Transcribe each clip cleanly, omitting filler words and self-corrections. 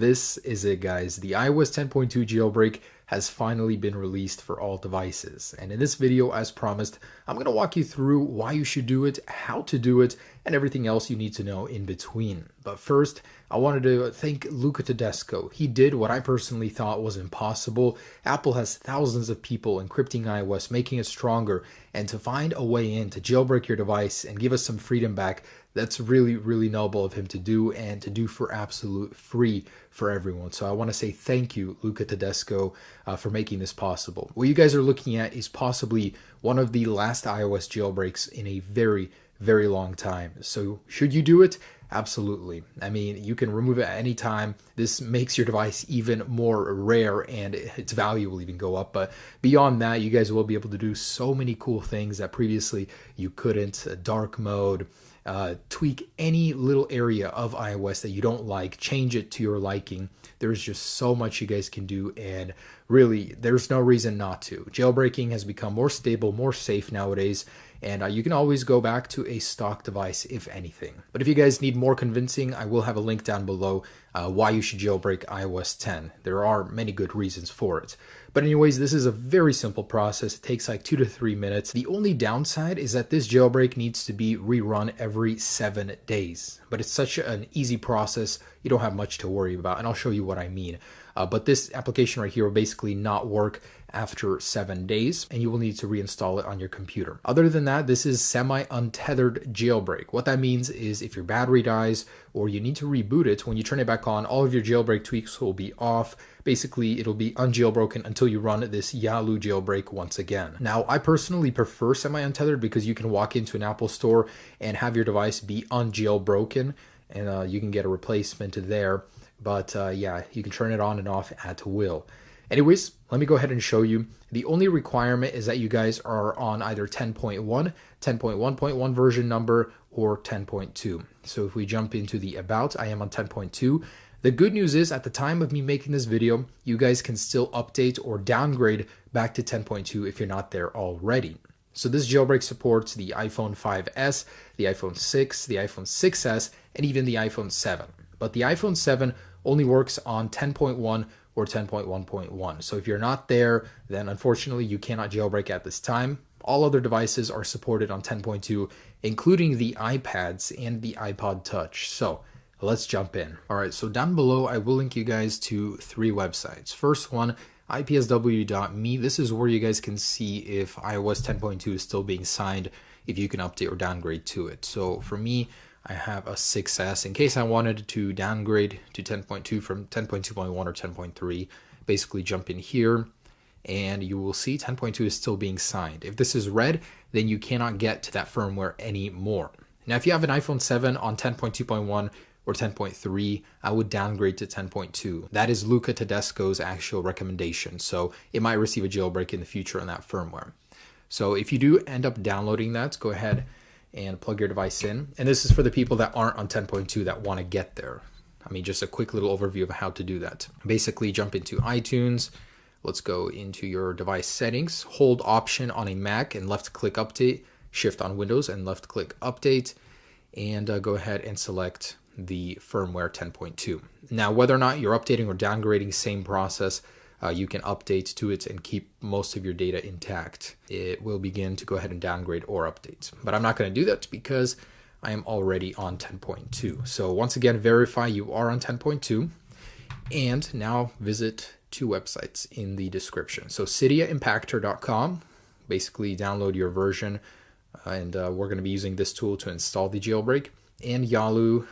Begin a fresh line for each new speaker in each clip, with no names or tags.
This is it, guys. The iOS 10.2 jailbreak has finally been released for all devices. And in this video, as promised, I'm going to walk you through why you should do it, how to do it, and everything else you need to know in between. But first, I wanted to thank Luca Tedesco. He did what I personally thought was impossible. Apple has thousands of people encrypting iOS, making it stronger, and to find a way in to jailbreak your device and give us some freedom back, that's really, really noble of him to do, and to do for absolute free for everyone. So I want to say thank you, Luca Tedesco, for making this possible. What you guys are looking at is possibly one of the last iOS jailbreaks in a very, very long time. So should you do it? Absolutely. I mean, you can remove it at any time. This makes your device even more rare and its value will even go up. But beyond that, you guys will be able to do so many cool things that previously you couldn't. Dark mode, tweak any little area of iOS that you don't like, change it to your liking. There's just so much you guys can do, and really, there's no reason not to. Jailbreaking has become more stable, more safe nowadays, and you can always go back to a stock device if anything. But if you guys need more convincing, I will have a link down below why you should jailbreak iOS 10. There are many good reasons for it. But anyways, this is a very simple process. It takes like 2 to 3 minutes. The only downside is that this jailbreak needs to be rerun every 7 days. But it's such an easy process, you don't have much to worry about, and I'll show you what I mean. But this application right here will basically not work after 7 days, and you will need to reinstall it on your computer. Other than that, this is semi-untethered jailbreak. What that means is if your battery dies or you need to reboot it, when you turn it back on, all of your jailbreak tweaks will be off. Basically, it'll be unjailbroken until you run this YaLu jailbreak once again. Now, I personally prefer semi-untethered because you can walk into an Apple store and have your device be unjailbroken, and you can get a replacement there. But yeah, you can turn it on and off at will. Anyways, let me go ahead and show you. The only requirement is that you guys are on either 10.1, 10.1.1 version number, or 10.2. So if we jump into the About, I am on 10.2. The good news is, at the time of me making this video, you guys can still update or downgrade back to 10.2 if you're not there already. So this jailbreak supports the iPhone 5S, the iPhone 6, the iPhone 6S, and even the iPhone 7. But the iPhone 7 only works on 10.1 or 10.1.1. So if you're not there, then unfortunately you cannot jailbreak at this time. All other devices are supported on 10.2, including the iPads and the iPod Touch. So let's jump in. All right, so down below, I will link you guys to 3 websites. First one, ipsw.me. This is where you guys can see if iOS 10.2 is still being signed, if you can update or downgrade to it. So for me, I have a 6S. In case I wanted to downgrade to 10.2 from 10.2.1 or 10.3, basically jump in here and you will see 10.2 is still being signed. If this is red, then you cannot get to that firmware anymore. Now, if you have an iPhone 7 on 10.2.1 or 10.3, I would downgrade to 10.2. That is Luca Tedesco's actual recommendation. So it might receive a jailbreak in the future on that firmware. So if you do end up downloading that, go ahead and plug your device in. And this is for the people that aren't on 10.2 that want to get there. I mean, just a quick little overview of how to do that. Basically, jump into iTunes. Let's go into your device settings. Hold Option on a Mac and left click Update. Shift on Windows and left click Update. And go ahead and select the firmware 10.2. Now, whether or not you're updating or downgrading, same process. You can update to it and keep most of your data intact. It will begin to go ahead and downgrade or update. But I'm not going to do that because I am already on 10.2. So once again, verify you are on 10.2. And now visit 2 websites in the description. So CydiaImpactor.com, basically download your version. And we're going to be using this tool to install the jailbreak. And YaLu,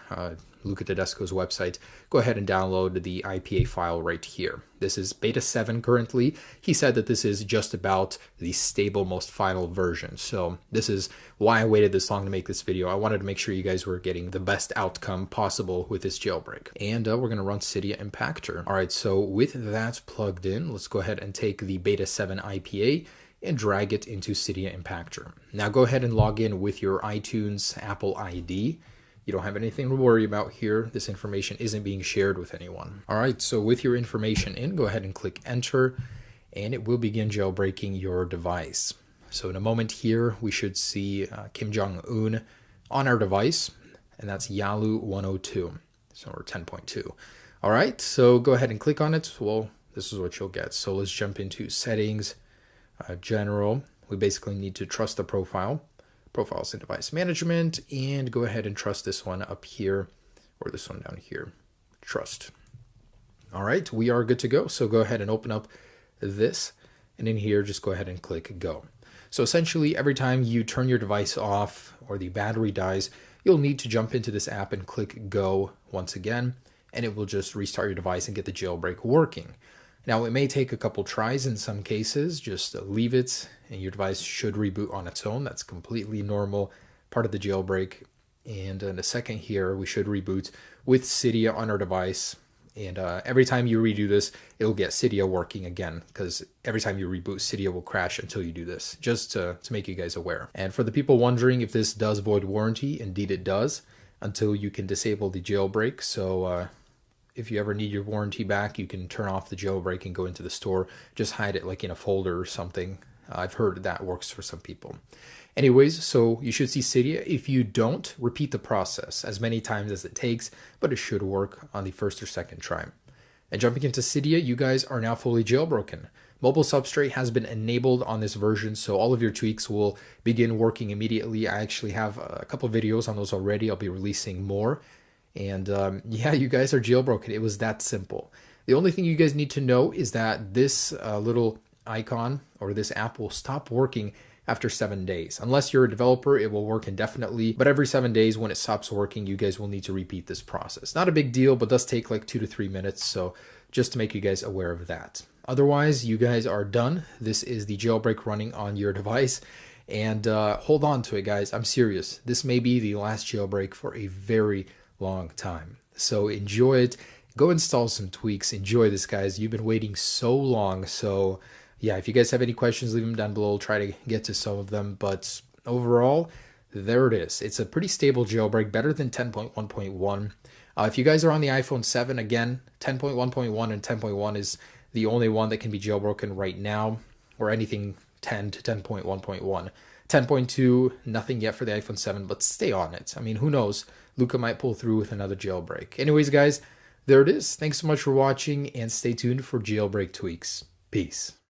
Luca Tedesco's website, go ahead and download the IPA file right here. This is beta 7 currently. He said that this is just about the stable, most final version. So this is why I waited this long to make this video. I wanted to make sure you guys were getting the best outcome possible with this jailbreak. And we're going to run Cydia Impactor. All right, so with that plugged in, let's go ahead and take the beta 7 IPA and drag it into Cydia Impactor. Now go ahead and log in with your iTunes Apple ID. You don't have anything to worry about here. This information isn't being shared with anyone. All right, so with your information in, go ahead and click Enter, and it will begin jailbreaking your device. So in a moment here, we should see Kim Jong-un on our device, and that's YaLu 102, so we're 10.2. All right, so go ahead and click on it. Well, this is what you'll get. So let's jump into settings, general. We basically need to trust the profiles and device management, and go ahead and trust this one up here, or this one down here, trust. All right, we are good to go. So go ahead and open up this, and in here, just go ahead and click go. So essentially, every time you turn your device off or the battery dies, you'll need to jump into this app and click go once again, and it will just restart your device and get the jailbreak working. Now, it may take a couple tries in some cases. Just leave it, and your device should reboot on its own. That's completely normal, part of the jailbreak. And in a second here, we should reboot with Cydia on our device. And every time you redo this, it'll get Cydia working again, because every time you reboot, Cydia will crash until you do this, just to make you guys aware. And for the people wondering if this does void warranty, indeed it does, until you can disable the jailbreak. So if you ever need your warranty back, you can turn off the jailbreak and go into the store. Just hide it like in a folder or something. I've heard that works for some people. Anyways, so you should see Cydia. If you don't, repeat the process as many times as it takes, but it should work on the first or second try. And jumping into Cydia, you guys are now fully jailbroken. Mobile Substrate has been enabled on this version, so all of your tweaks will begin working immediately. I actually have a couple videos on those already. I'll be releasing more. And yeah, you guys are jailbroken. It was that simple. The only thing you guys need to know is that this little icon or this app will stop working after 7 days. Unless you're a developer, it will work indefinitely. But every 7 days when it stops working, you guys will need to repeat this process. Not a big deal, but does take like 2 to 3 minutes. So just to make you guys aware of that. Otherwise, you guys are done. This is the jailbreak running on your device. And hold on to it, guys. I'm serious. This may be the last jailbreak for a very long time. So enjoy it. Go install some tweaks. Enjoy this, guys. You've been waiting so long. So yeah, if you guys have any questions, leave them down below. I'll try to get to some of them. But overall, there it is. It's a pretty stable jailbreak, better than 10.1.1. If you guys are on the iPhone 7, again, 10.1.1 and 10.1 is the only one that can be jailbroken right now, or anything 10 to 10.1.1. 10.2, nothing yet for the iPhone 7, but stay on it. I mean, who knows? Luca might pull through with another jailbreak. Anyways, guys, there it is. Thanks so much for watching, and stay tuned for jailbreak tweaks. Peace.